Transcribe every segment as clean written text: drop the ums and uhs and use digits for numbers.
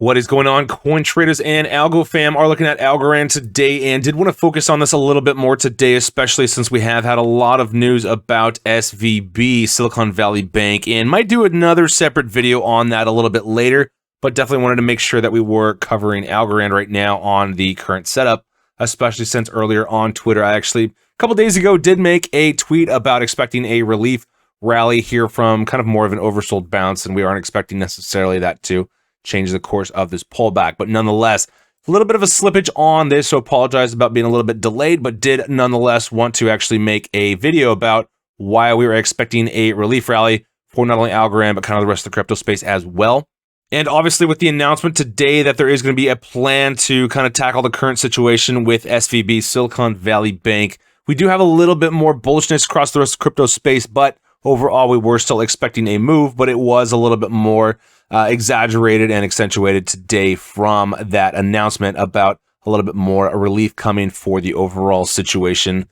What is going on, coin traders and algo fam? Are looking at Algorand today and did want to focus on this a little bit more today, especially since we have had a lot of news about SVB, Silicon Valley Bank, and might do another separate video on that a little bit later, but definitely wanted to make sure that we were covering Algorand right now on the current setup, especially since earlier on Twitter, I actually, a couple days ago, did make a tweet about expecting a relief rally here from kind of more of an oversold bounce, and we aren't expecting necessarily that to change the course of this pullback. But nonetheless, a little bit of a slippage on this, so apologize about being a little bit delayed, but did nonetheless want to actually make a video about why we were expecting a relief rally for not only Algorand, but kind of the rest of the crypto space as well. And obviously with the announcement today that there is going to be a plan to kind of tackle the current situation with SVB, Silicon Valley Bank, we do have a little bit more bullishness across the rest of the crypto space, but overall we were still expecting a move, but it was a little bit more exaggerated and accentuated today from that announcement about a little bit more relief coming for the overall situation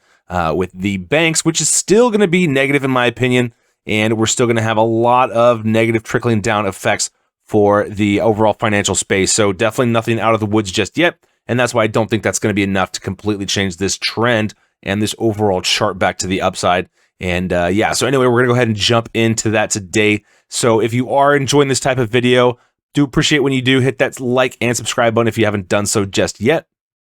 with the banks, which is still going to be negative in my opinion, and we're still going to have a lot of negative trickling down effects for the overall financial space. So definitely nothing out of the woods just yet, and that's why I don't think that's going to be enough to completely change this trend and this overall chart back to the upside. And yeah, so anyway, we're going to go ahead and jump into that today. So if you are enjoying this type of video, do appreciate when you do hit that like and subscribe button if you haven't done so just yet.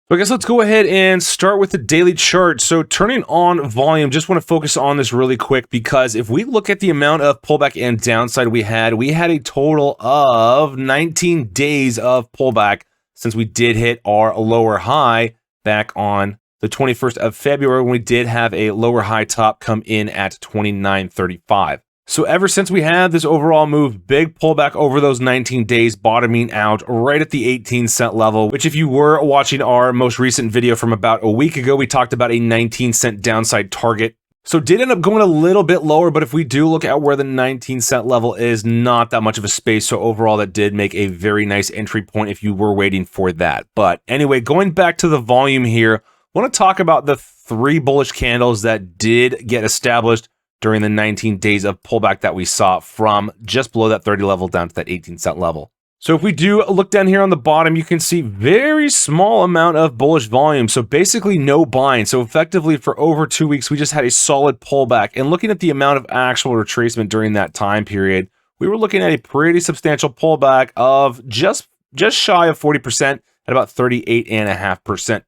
So I guess let's go ahead and start with the daily chart. So turning on volume, just want to focus on this really quick because if we look at the amount of pullback and downside we had a total of 19 days of pullback since we did hit our lower high back on the 21st of February when we did have a lower high top come in at 29.35. So ever since we had this overall move, big pullback over those 19 days, bottoming out right at the 18-cent level, which if you were watching our most recent video from about a week ago, we talked about a 19-cent downside target. So did end up going a little bit lower, but if we do look at where the 19-cent level is, not that much of a space. So overall, that did make a very nice entry point if you were waiting for that. But anyway, going back to the volume here, I want to talk about the 3 bullish candles that did get established during the 19 days of pullback that we saw from just below that 30 level down to that 18-cent level. So if we do look down here on the bottom, you can see very small amount of bullish volume. So basically no buying. So effectively for over 2 weeks, we just had a solid pullback. And looking at the amount of actual retracement during that time period, we were looking at a pretty substantial pullback of just shy of 40% at about 38.5%.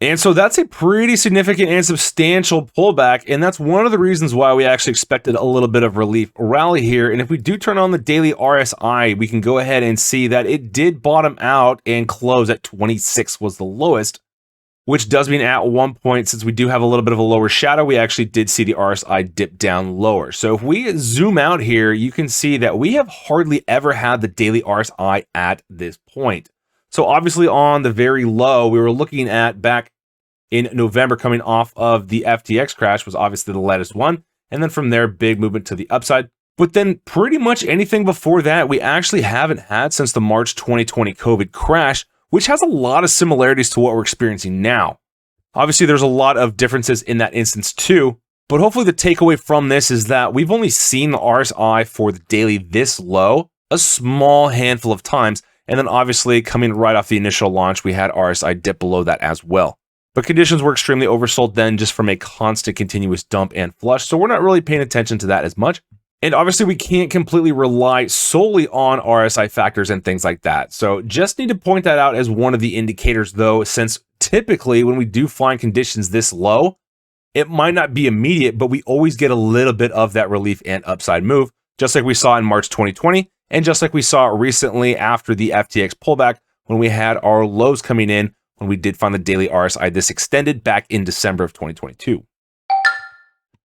And so that's a pretty significant and substantial pullback, and that's one of the reasons why we actually expected a little bit of relief rally here. And if we do turn on the daily RSI, we can go ahead and see that it did bottom out and close at 26 was the lowest, which does mean at one point, since we do have a little bit of a lower shadow, we actually did see the RSI dip down lower. So if we zoom out here, you can see that we have hardly ever had the daily RSI at this point. So obviously on the very low, we were looking at back in November coming off of the FTX crash was obviously the latest one. And then from there, big movement to the upside. But then pretty much anything before that, we actually haven't had since the March 2020 COVID crash, which has a lot of similarities to what we're experiencing now. Obviously, there's a lot of differences in that instance too. But hopefully the takeaway from this is that we've only seen the RSI for the daily this low a small handful of times. And then obviously coming right off the initial launch, we had RSI dip below that as well. But conditions were extremely oversold then just from a constant continuous dump and flush. So we're not really paying attention to that as much. And obviously we can't completely rely solely on RSI factors and things like that. So just need to point that out as one of the indicators though, since typically when we do find conditions this low, it might not be immediate, but we always get a little bit of that relief and upside move, just like we saw in March 2020. And just like we saw recently after the FTX pullback, when we had our lows coming in, when we did find the daily RSI this extended back in December of 2022.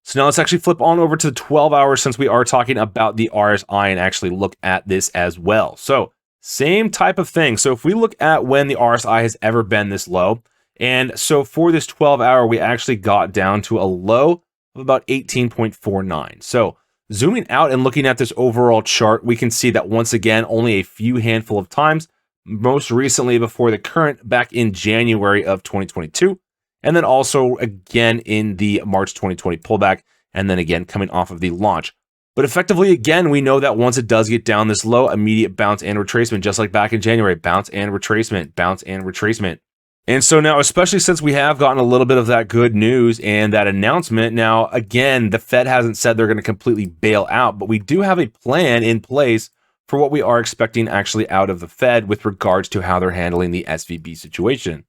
So now let's actually flip on over to the 12 hours since we are talking about the RSI and actually look at this as well. So same type of thing. So if we look at when the RSI has ever been this low, and so for this 12 hour, we actually got down to a low of about 18.49. So zooming out and looking at this overall chart, we can see that once again, only a few handful of times, most recently before the current back in January of 2022, and then also again in the March 2020 pullback, and then again coming off of the launch But effectively, again, we know that once it does get down this low, immediate bounce and retracement, just like back in January, bounce and retracement, bounce and retracement. And so now, especially since we have gotten a little bit of that good news and that announcement, now, again, the Fed hasn't said they're going to completely bail out, but we do have a plan in place for what we are expecting actually out of the Fed with regards to how they're handling the SVB situation.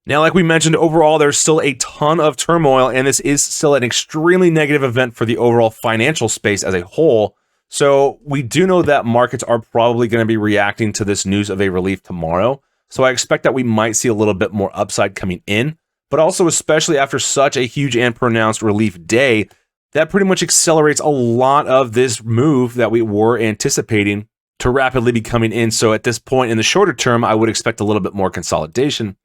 Now, like we mentioned, overall, there's still a ton of turmoil, and this is still an extremely negative event for the overall financial space as a whole. So we do know that markets are probably going to be reacting to this news of a relief tomorrow. So I expect that we might see a little bit more upside coming in, but also especially after such a huge and pronounced relief day, that pretty much accelerates a lot of this move that we were anticipating to rapidly be coming in. So at this point in the shorter term, I would expect a little bit more consolidation.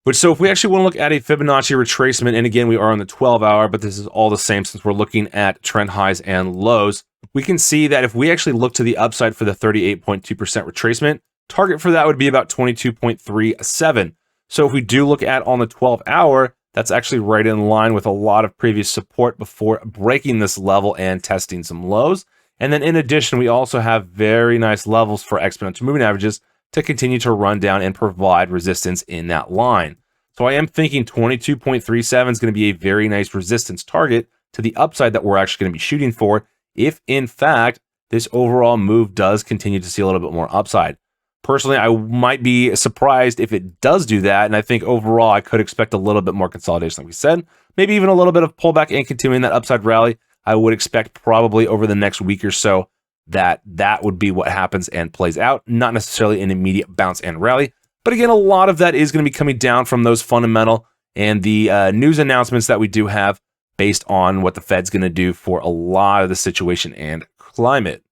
But so if we actually want to look at a Fibonacci retracement, and again, we are on the 12-hour, but this is all the same since we're looking at trend highs and lows, we can see that if we actually look to the upside for the 38.2% retracement, target for that would be about 22.37. So if we do look at on the 12-hour, that's actually right in line with a lot of previous support before breaking this level and testing some lows. And then in addition, we also have very nice levels for exponential moving averages to continue to run down and provide resistance in that line. So I am thinking 22.37 is going to be a very nice resistance target to the upside that we're actually going to be shooting for if, in fact, this overall move does continue to see a little bit more upside. Personally, I might be surprised if it does do that, and I think overall I could expect a little bit more consolidation, like we said, maybe even a little bit of pullback and continuing that upside rally. I would expect probably over the next week or so that would be what happens and plays out, not necessarily an immediate bounce and rally. But again, a lot of that is going to be coming down from those fundamental and the news announcements that we do have based on what the Fed's going to do for a lot of the situation and climate.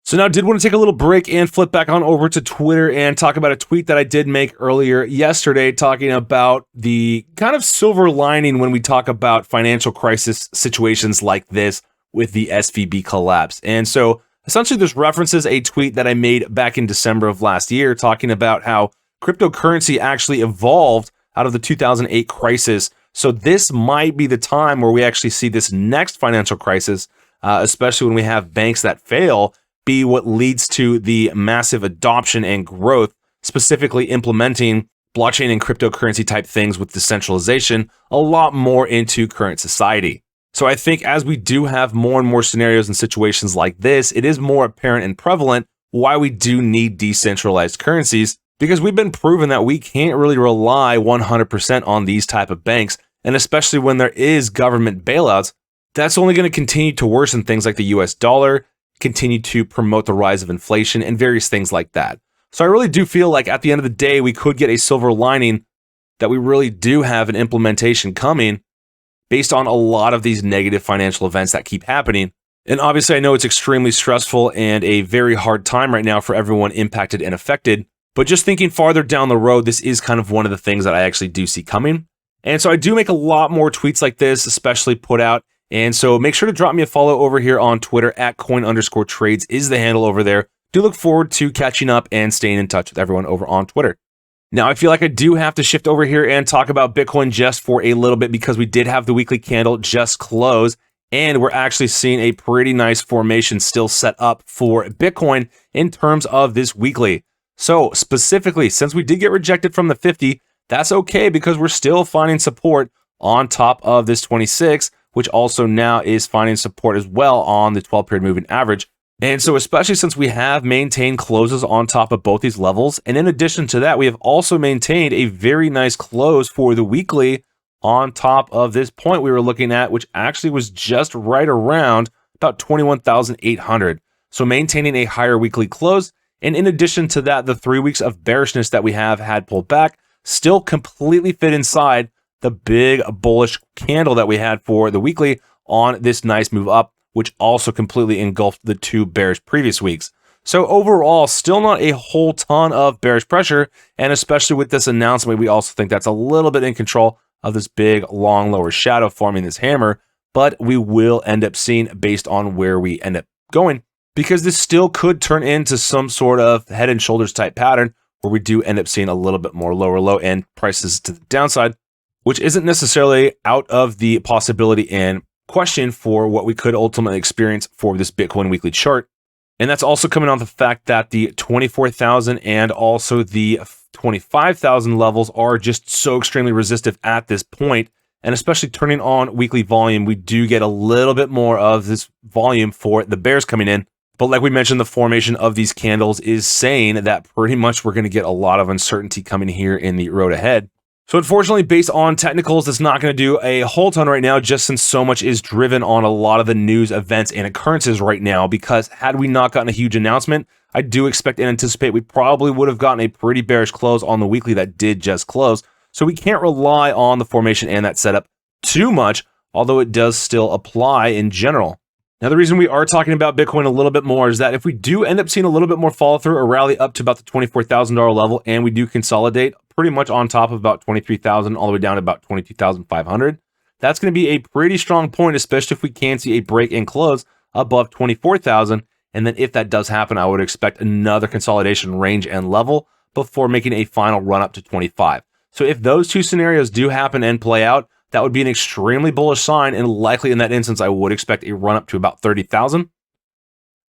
So now I did want to take a little break and flip back on over to Twitter and talk about a tweet that I did make earlier yesterday talking about the kind of silver lining when we talk about financial crisis situations like this with the SVB collapse. And so essentially this references a tweet that I made back in December of last year talking about how cryptocurrency actually evolved out of the 2008 crisis. So this might be the time where we actually see this next financial crisis, especially when we have banks that fail, be what leads to the massive adoption and growth, specifically implementing blockchain and cryptocurrency type things with decentralization a lot more into current society. So I think as we do have more and more scenarios and situations like this, it is more apparent and prevalent why we do need decentralized currencies, because we've been proven that we can't really rely 100% on these type of banks. And especially when there is government bailouts, that's only going to continue to worsen things like the US dollar, continue to promote the rise of inflation and various things like that. So I really do feel like at the end of the day, we could get a silver lining that we really do have an implementation coming based on a lot of these negative financial events that keep happening. And obviously I know it's extremely stressful and a very hard time right now for everyone impacted and affected, but just thinking farther down the road, this is kind of one of the things that I actually do see coming. And so I do make a lot more tweets like this, especially put out. And so make sure to drop me a follow over here on Twitter at @coin_trades is the handle over there. Do look forward to catching up and staying in touch with everyone over on Twitter. Now, I feel like I do have to shift over here and talk about Bitcoin just for a little bit because we did have the weekly candle just close, and we're actually seeing a pretty nice formation still set up for Bitcoin in terms of this weekly. So specifically, since we did get rejected from the 50, that's okay because we're still finding support on top of this 26, which also now is finding support as well on the 12-period moving average. And so especially since we have maintained closes on top of both these levels, and in addition to that, we have also maintained a very nice close for the weekly on top of this point we were looking at, which actually was just right around about 21,800. So maintaining a higher weekly close. And in addition to that, the 3 weeks of bearishness that we have had pulled back still completely fit inside the big bullish candle that we had for the weekly on this nice move up, which also completely engulfed the 2 bearish previous weeks. So overall, still not a whole ton of bearish pressure. And especially with this announcement, we also think that's a little bit in control of this big long lower shadow forming this hammer, but we will end up seeing based on where we end up going, because this still could turn into some sort of head and shoulders type pattern where we do end up seeing a little bit more lower low end prices to the downside, which isn't necessarily out of the possibility and question for what we could ultimately experience for this Bitcoin weekly chart. And that's also coming on the fact that the 24,000 and also the 25,000 levels are just so extremely resistive at this point. And especially turning on weekly volume, we do get a little bit more of this volume for the bears coming in. But like we mentioned, the formation of these candles is saying that pretty much we're going to get a lot of uncertainty coming here in the road ahead. So unfortunately, based on technicals, that's not going to do a whole ton right now, just since so much is driven on a lot of the news, events, and occurrences right now. Because had we not gotten a huge announcement, I do expect and anticipate we probably would have gotten a pretty bearish close on the weekly that did just close. So we can't rely on the formation and that setup too much, although it does still apply in general. Now, the reason we are talking about Bitcoin a little bit more is that if we do end up seeing a little bit more follow through or rally up to about the $24,000 level, and we do consolidate pretty much on top of about 23,000 all the way down to about 22,500, that's going to be a pretty strong point, especially if we can see a break and close above 24,000. And then if that does happen, I would expect another consolidation range and level before making a final run up to 25. So if those two scenarios do happen and play out, that would be an extremely bullish sign, and likely in that instance, I would expect a run up to about 30,000,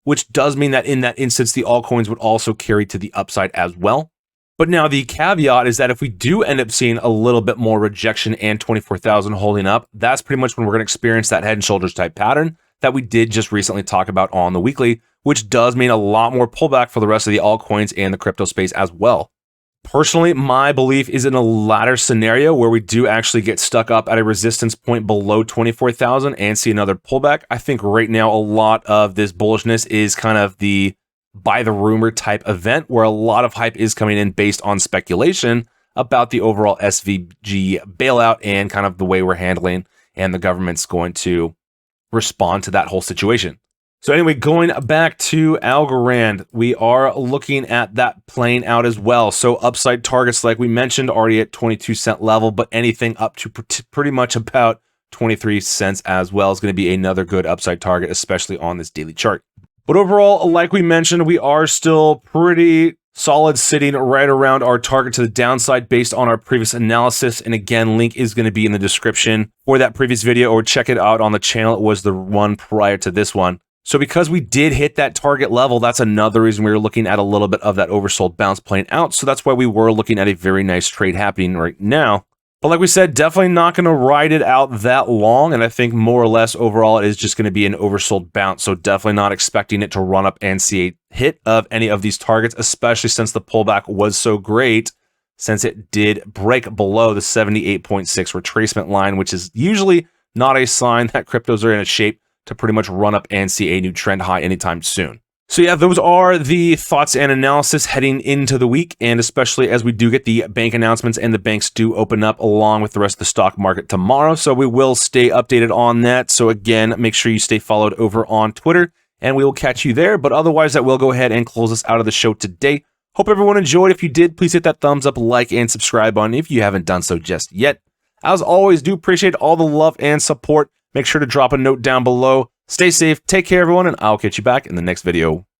which does mean that in that instance, the altcoins would also carry to the upside as well. But now the caveat is that if we do end up seeing a little bit more rejection and 24,000 holding up, that's pretty much when we're going to experience that head and shoulders type pattern that we did just recently talk about on the weekly, which does mean a lot more pullback for the rest of the altcoins and the crypto space as well. Personally, my belief is in a latter scenario where we do actually get stuck up at a resistance point below 24,000 and see another pullback. I think right now a lot of this bullishness is kind of the buy the rumor type event where a lot of hype is coming in based on speculation about the overall SVB bailout and kind of the way we're handling and the government's going to respond to that whole situation. So anyway, going back to Algorand, we are looking at that playing out as well. So upside targets, like we mentioned, already at 22-cent level, but anything up to pretty much about 23 cents as well is going to be another good upside target, especially on this daily chart. But overall, like we mentioned, we are still pretty solid, sitting right around our target to the downside based on our previous analysis. And again, link is going to be in the description for that previous video, or check it out on the channel. It was the one prior to this one. So because we did hit that target level, that's another reason we were looking at a little bit of that oversold bounce playing out. So that's why we were looking at a very nice trade happening right now. But like we said, definitely not going to ride it out that long. And I think more or less overall, it is just going to be an oversold bounce. So definitely not expecting it to run up and see a hit of any of these targets, especially since the pullback was so great, since it did break below the 78.6 retracement line, which is usually not a sign that cryptos are in a shape to pretty much run up and see a new trend high anytime soon. So yeah, those are the thoughts and analysis heading into the week, and especially as we do get the bank announcements and the banks do open up along with the rest of the stock market tomorrow. So we will stay updated on that. So again, make sure you stay followed over on Twitter, and we will catch you there. But otherwise, that will go ahead and close us out of the show today. Hope everyone enjoyed. If you did, please hit that thumbs up, like, and subscribe button if you haven't done so just yet. As always, do appreciate all the love and support. Make sure to drop a note down below. Stay safe, take care everyone, and I'll catch you back in the next video.